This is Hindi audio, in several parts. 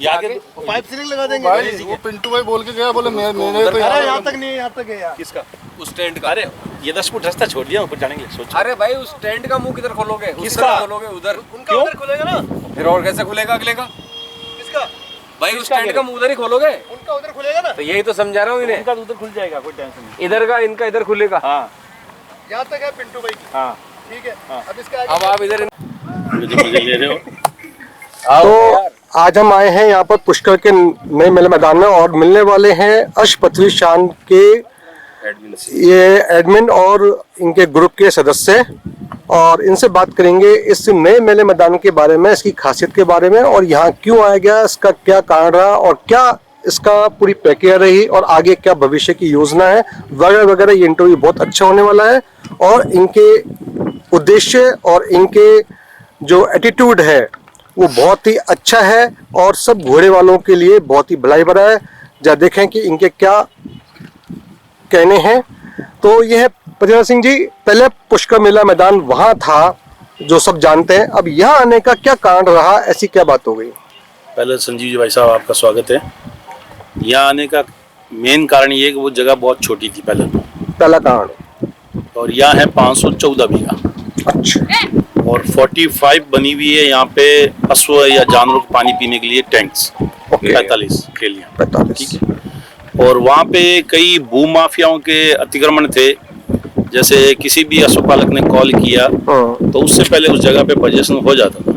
पाइप सीलिंग लगा देंगे भाई वो पिंटू भाई बोल के गया, बोले मेरे तो यहाँ तक नहीं, यहाँ तक गया। किसका? उस टेंट का। अरे ये 10 फुट रास्ता छोड़ दिया ऊपर जाने के लिए, सोचो। अरे भाई उस टेंट का मुंह किधर खोलोगे? किसका खोलोगे? उधर। उनका उधर खुलेगा ना, फिर और कैसे खुलेगा अगले का? किसका? भाई उस टेंट का मुंह उधर ही खोलोगे। उनका उधर खुलेगा ना, तो यही तो समझा रहा हूँ इन्हें। उनका उधर खुल जाएगा, कोई टेंशन नहीं। इधर का इनका इधर खुलेगा। हाँ यहाँ तक है पिंटू भाई। हाँ ठीक है, अब इसका अब आप इधर मुझे ले रहे हो। तो आज हम आए हैं यहाँ पर पुष्कर के नए मेले मैदान में और मिलने वाले हैं अर्श पृथ्वी शान के ये एडमिन और इनके ग्रुप के सदस्य, और इनसे बात करेंगे इस नए मेले मैदान के बारे में, इसकी खासियत के बारे में, और यहाँ क्यों आया गया, इसका क्या कारण रहा और क्या इसका पूरी प्रक्रिया रही और आगे क्या भविष्य की योजना है वगैरह वगैरह। ये इंटरव्यू बहुत अच्छा होने वाला है और इनके उद्देश्य और इनके जो एटीट्यूड है वो बहुत ही अच्छा है और सब घोड़े वालों के लिए बहुत ही भलाई भरा है। जा देखें कि इनके क्या कहने हैं। तो यह है पृथ्वीराज सिंह जी, पहले पुष्कर मेला मैदान वहाँ था जो सब जानते हैं, अब यहाँ आने का क्या कारण रहा, ऐसी क्या बात हो गई? पहले संजीव जी भाई साहब आपका स्वागत है। यहाँ आने का मेन कारण ये है कि वो जगह बहुत छोटी थी पहला कारण, और यहाँ है 514 बीघा। अच्छा। और 45 बनी हुई है यहाँ पे पशु या जानवरों को पानी पीने के लिए टैंक्स, 45 के लिए। 45, ठीक है। और वहाँ पे कई भू माफियाओं के अतिक्रमण थे, जैसे किसी भी पशुपालक ने कॉल किया तो उससे पहले उस जगह पे पोजीशन हो जाता था।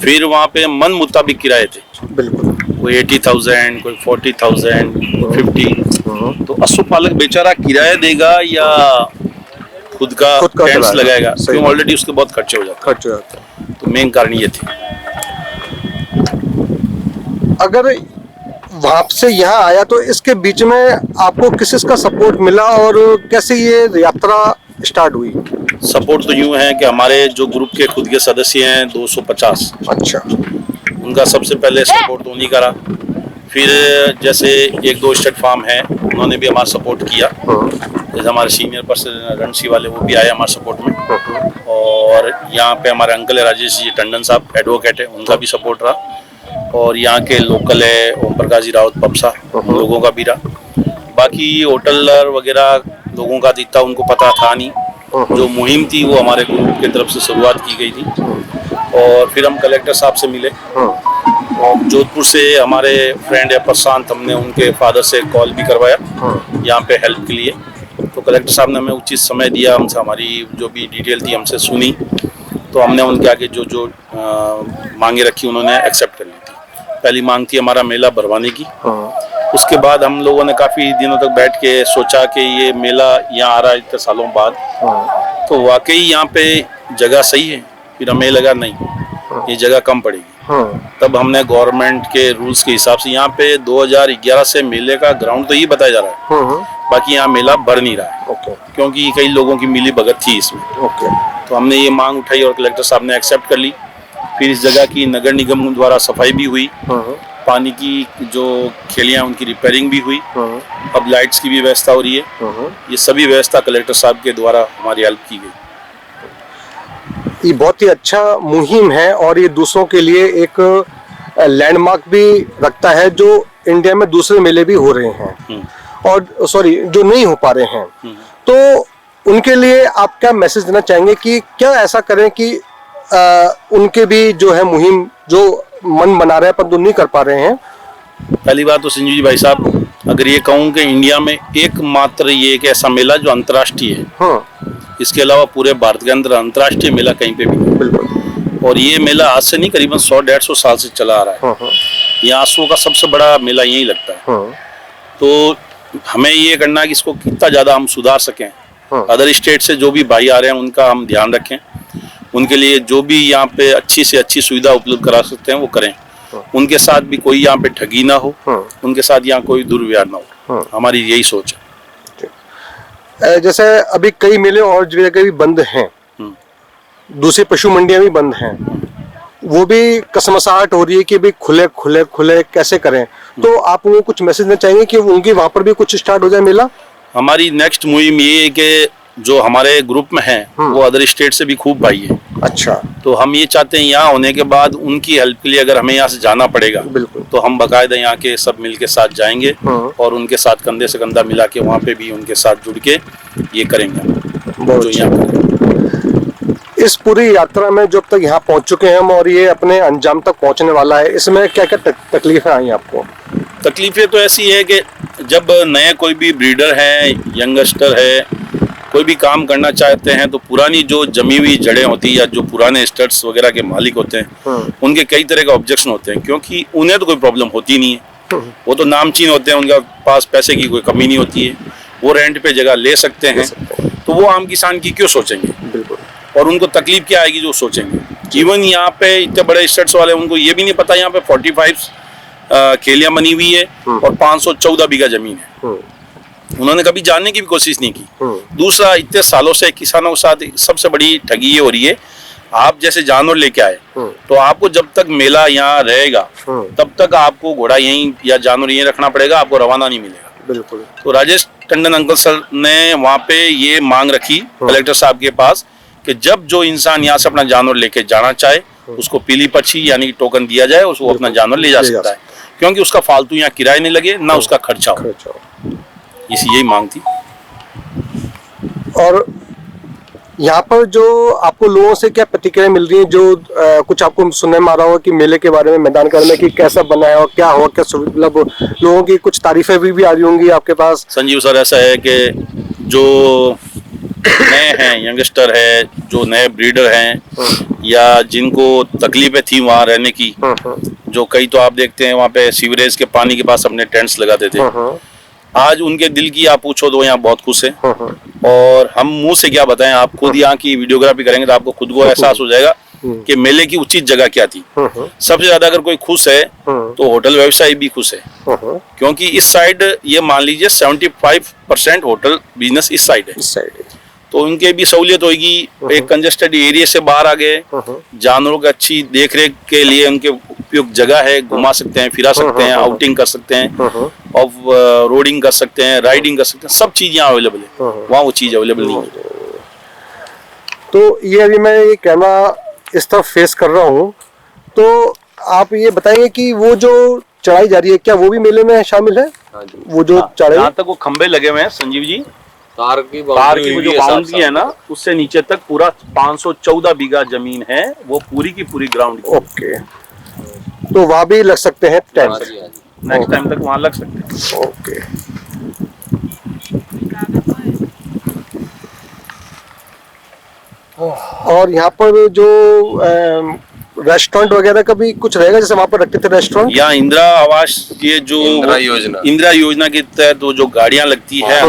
फिर वहाँ पे मन मुताबिक किराए थे, बिल्कुल, कोई 80,000, कोई 40,000, 50। तो पशुपालक बेचारा किराया देगा या खुद का टेंट्स लगाएगा, क्यों ऑलरेडी उसके बहुत खर्चे हो जाते हैं। तो मेन कारण ये थे। अगर वहां से यहाँ आया तो इसके बीच में आपको किस का सपोर्ट मिला और कैसे ये यात्रा स्टार्ट हुई? सपोर्ट तो यूं है कि हमारे जो ग्रुप के खुद के सदस्य हैं 250, अच्छा, उनका सबसे पहले सपोर्ट तो नहीं करा। फिर जैसे 1-2 स्टेट फार्म है, उन्होंने भी हमारा सपोर्ट किया। जैसे हमारे सीनियर पर्सन रणसी वाले, वो भी आए हमारे सपोर्ट में। और यहाँ पे हमारे अंकल है राजेश जी टंडन साहब, एडवोकेट है, उनका भी सपोर्ट रहा। और यहाँ के लोकल है ओम प्रकाश जी रावत पपसा, उन लोगों का भी रहा। बाकी होटलर वगैरह लोगों का दिखता उनको पता था नहीं। जो मुहिम थी वो हमारे ग्रुप की तरफ से शुरुआत की गई थी। और फिर हम कलेक्टर साहब से मिले और जोधपुर से हमारे फ्रेंड है प्रशांत, हमने उनके फादर से कॉल भी करवाया यहाँ पे हेल्प के लिए। तो कलेक्टर साहब ने हमें उचित समय दिया, हमसे हमारी जो भी डिटेल थी हमसे सुनी, तो हमने उनके आगे जो जो मांगे रखी उन्होंने एक्सेप्ट कर ली थी। पहली मांग थी हमारा मेला भरवाने की। उसके बाद हम लोगों ने काफ़ी दिनों तक बैठ के सोचा कि ये मेला यहाँ आ रहा है इतने सालों बाद, तो वाकई यहाँ पे जगह सही है। फिर हमें लगा नहीं, ये जगह कम पड़ेगी। तब हमने गवर्नमेंट के रूल्स के हिसाब से यहाँ पे 2011 से मेले का ग्राउंड तो ये बताया जा रहा है, बाकी यहाँ मेला भर नहीं रहा है, क्योंकि कई लोगों की मिली भगत थी इसमें। तो हमने ये मांग उठाई और कलेक्टर साहब ने एक्सेप्ट कर ली। फिर इस जगह की नगर निगम द्वारा सफाई भी हुई, पानी की जो खेलियाँ उनकी रिपेयरिंग भी हुई, अब लाइट्स की भी व्यवस्था हो रही है। ये सभी व्यवस्था कलेक्टर साहब के द्वारा हमारी हेल्प की गई। ये बहुत ही अच्छा मुहिम है और ये दूसरों के लिए एक लैंडमार्क भी रखता है, जो इंडिया में दूसरे मेले भी हो रहे हैं और जो नहीं हो पा रहे हैं। तो उनके लिए आप क्या मैसेज देना चाहेंगे कि क्या ऐसा करें कि उनके भी जो है मुहिम जो मन बना रहे हैं पर नहीं कर पा रहे हैं? पहली बात तो संजीव जी भाई साहब, अगर ये कहूँ कि इंडिया में एकमात्र ये एक ऐसा मेला जो अंतर्राष्ट्रीय है, इसके अलावा पूरे भारत के अंदर अंतर्राष्ट्रीय मेला कहीं पे भी नहीं। बिल्कुल। और ये मेला आज से नहीं, करीबन 100-150 साल से चला आ रहा है। यहाँ आंसुओं का सबसे बड़ा मेला यही लगता है। तो हमें ये करना है कि इसको कितना ज़्यादा हम सुधार सकें। अदर स्टेट से जो भी भाई आ रहे हैं उनका हम ध्यान रखें, उनके लिए जो भी यहाँ पे अच्छी से अच्छी सुविधा उपलब्ध करा सकते हैं वो करें। उनके साथ भी कोई यहाँ पे ठगी ना हो, उनके साथ यहाँ कोई दुर्व्यवहार ना हो, हमारी यही सोच है। जैसे अभी कई मेले और जगह भी बंद हैं, दूसरी पशु मंडियां भी बंद हैं, वो भी कसमसाहट हो रही है कि भाई खुले खुले खुले कैसे करें। तो आप उनको कुछ मैसेज देना चाहेंगे कि उनके वहाँ पर भी कुछ स्टार्ट हो जाए मेला? हमारी नेक्स्ट मुहिम ये है कि जो हमारे ग्रुप में है वो अदर स्टेट से भी खूब भाई है। अच्छा। तो हम ये चाहते हैं यहाँ होने के बाद उनकी हेल्प के लिए अगर हमें यहाँ से जाना पड़ेगा बिल्कुल। तो हम बाकायदा यहाँ के सब मिल के साथ जाएंगे और उनके साथ कंधे से कंधा मिला के वहाँ पे भी उनके साथ जुड़ के ये करेंगे बहुत जो अच्छा। यहाँ करेंगे। इस पूरी यात्रा में जब तक यहाँ पहुँच चुके हैं हम और ये अपने अंजाम तक पहुँचने वाला है, इसमें क्या क्या तकलीफें आई आपको? तकलीफें तो ऐसी है कि जब नए कोई भी ब्रीडर है, यंगस्टर है, कोई भी काम करना चाहते हैं तो पुरानी जो जमी हुई जड़ें होती है या जो पुराने स्टड्स वगैरह के मालिक होते हैं उनके कई तरह का ऑब्जेक्शन होते हैं, क्योंकि उन्हें तो कोई प्रॉब्लम होती नहीं है, वो तो नामचीन होते हैं, उनका पास पैसे की कोई कमी नहीं होती है, वो रेंट पे जगह ले सकते हैं, तो वो आम किसान की क्यों सोचेंगे? बिल्कुल। और उनको तकलीफ क्या आएगी जो सोचेंगे? इवन यहाँ पे इतने बड़े स्टड्स वाले उनको ये भी नहीं पता यहाँ पे 45 खेलियां बनी हुई है और 514 बीघा जमीन है, उन्होंने कभी जानने की भी कोशिश नहीं की। दूसरा, इतने सालों से किसानों के साथ सबसे बड़ी ठगी ये हो रही है, आप जैसे जानवर लेके आए तो आपको जब तक मेला यहाँ रहेगा तब तक आपको घोड़ा यहीं या जानवर यहीं रखना पड़ेगा, आपको रवाना नहीं मिलेगा। बिल्कुल। तो राजेश टंडन अंकल सर ने वहाँ पे ये मांग रखी कलेक्टर साहब के पास कि जब जो इंसान यहाँ से अपना जानवर लेके जाना चाहे उसको पीली पर्ची यानी टोकन दिया जाए, उसको अपना जानवर ले जा सकता है, क्योंकि उसका फालतू यहाँ किराया नहीं लगे ना उसका खर्चा हो। इसी यही मांग थी। और यहाँ पर जो आपको लोगों से क्या प्रतिक्रिया मिल रही है, जो कुछ आपको सुनने में आ रहा होगा कि मेले के बारे में, मैदान करने की कैसा बना है और क्या हो, क्या मतलब लोगों की कुछ तारीफें भी आ रही होंगी आपके पास? संजीव सर, ऐसा है कि जो नए हैं, यंगस्टर है, जो नए ब्रीडर हैं या जिनको तकलीफें थी वहाँ रहने की, जो कई तो आप देखते हैं वहाँ पे सीवरेज के पानी के पास अपने टेंट्स लगाते थे, आज उनके दिल की आप पूछो तो यहाँ बहुत खुश है। और हम मुंह से क्या बताएं, आप खुद यहाँ की वीडियोग्राफी करेंगे तो आपको खुद को एहसास हो जाएगा कि मेले की उचित जगह क्या थी। सबसे ज्यादा अगर कोई खुश है तो होटल व्यवसायी भी खुश है, क्योंकि इस साइड ये मान लीजिए 75% होटल बिजनेस इस साइड है, तो उनके भी सहूलियत होगी। एक कंजेस्टेड एरिया से बाहर आ गए, जानवरों की अच्छी देखरेख के लिए उनके उपयुक्त जगह है, घुमा सकते हैं, फिरा सकते हैं, आउटिंग कर सकते हैं, ऑफ रोडिंग कर सकते हैं, राइडिंग कर सकते हैं, सब चीज यहाँ अवेलेबल है, वहाँ वो चीज अवेलेबल नहीं है। तो ये अभी मैं ये कैमरा इस तरफ फेस कर रहा हूँ, तो आप ये बताएंगे कि वो जो चढ़ाई जा रही है क्या वो भी मेले में शामिल है? वो जो चढ़ाई, यहाँ तक वो खंबे लगे हुए हैं संजीव जी, तार की जो बाउंड्री है ना उससे नीचे तक पूरा 514 बीघा जमीन है, वो पूरी की पूरी ग्राउंड। ओके, तो वहाँ भी लग सकते हैं टेंट? नेक्स्ट टाइम तक वहाँ लग सकते हैं। ओके। और यहाँ पर जो रेस्टोरेंट वगैरह का भी कुछ रहेगा, जैसे वहाँ पर रखते थे रेस्टोरेंट? यहाँ इंदिरा आवास, ये जो इंदिरा योजना के तहत जो गाड़ियाँ लगती है,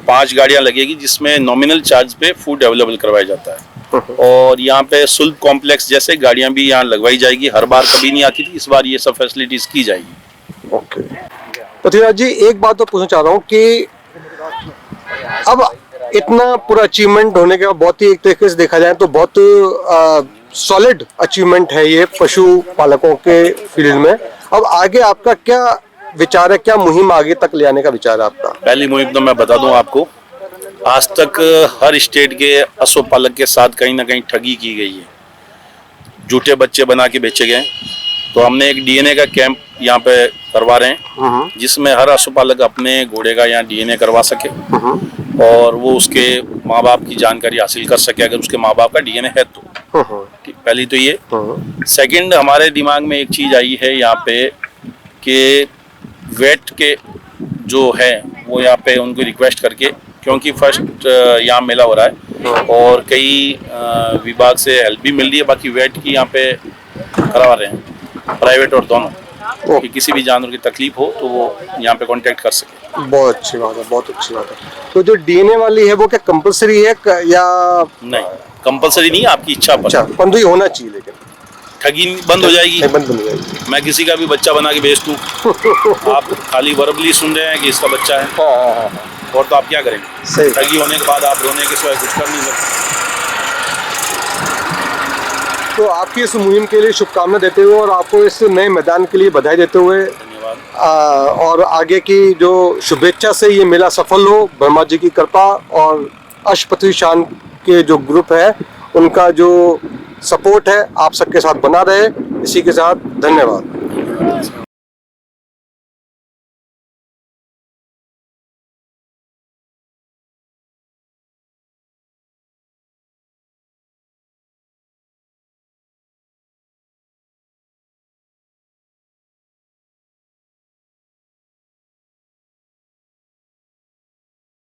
5 गाड़ियाँ लगेगी जिसमें नॉमिनल चार्ज पे फूड अवेलेबल करवाया जाता है। और यहाँ पे सुल्क कॉम्प्लेक्स जैसे गाड़ियाँ भी यहाँ लगवाई जाएगी, हर बार कभी नहीं आती थी, इस बार ये सब फैसिलिटीज की जाएगी। ओके। पृथ्वीराज जी, एक बात तो पूछना चाह रहा हूँ कि अब इतना पूरा अचीवमेंट होने के बाद, बहुत ही एक तरीके से देखा जाए तो बहुत सॉलिड अचीवमेंट है ये पशु पालकों के फील्ड में। अब आगे आपका क्या विचार है, क्या मुहिम आगे तक ले आने का विचार है आपका? पहली मुहिम तो मैं बता दूं आपको, आज तक हर स्टेट के पशुपालक के साथ कहीं ना कहीं ठगी की गई है, झूठे बच्चे बना के बेचे गए। तो हमने एक डीएनए का कैंप यहाँ पे करवा रहे हैं, जिसमें हर पशुपालक अपने घोड़े का यहाँ डीएनए करवा सके और वो उसके माँ बाप की जानकारी हासिल कर सके, अगर उसके माँ बाप का डीएनए है तो। पहली तो ये। सेकंड, हमारे दिमाग में एक चीज आई है यहाँ पे कि वेट के जो है वो यहाँ पे उनको रिक्वेस्ट करके, क्योंकि फर्स्ट यहाँ मेला हो रहा है और कई विभाग से हेल्प भी मिल रही है, बाकी वेट की यहाँ पे करवा रहे हैं, प्राइवेट और दोनों, कि किसी भी जानवर की तकलीफ हो तो वो यहाँ पे कांटेक्ट कर सके। बहुत अच्छी बात है, बहुत अच्छी बात है। तो जो डीएनए वाली है वो क्या कंपलसरी है या नहीं? कंपलसरी नहीं, आपकी इच्छा पर। अच्छा, परंतु ये होना चाहिए, लेकिन ठगी बंद हो जाएगी। बंद हो जाएगी। मैं किसी का भी बच्चा बना के भेज दूं, आप खाली वर्बली सुन रहे हैं कि इसका बच्चा है, और तो आप क्या करेंगे? सही। ठगी होने के बाद आप रोने के सिवाय कुछ कर नहीं सकते। तो आपकी इस मुहिम के लिए शुभकामना देते हुए और आपको इस नए मैदान के लिए बधाई देते हुए और आगे की जो शुभेच्छा से ये मेला सफल हो, ब्रह्मा जी की कृपा और अष्टपति शान के जो ग्रुप है उनका जो सपोर्ट है आप सबके साथ बना रहे। इसी के साथ धन्यवाद।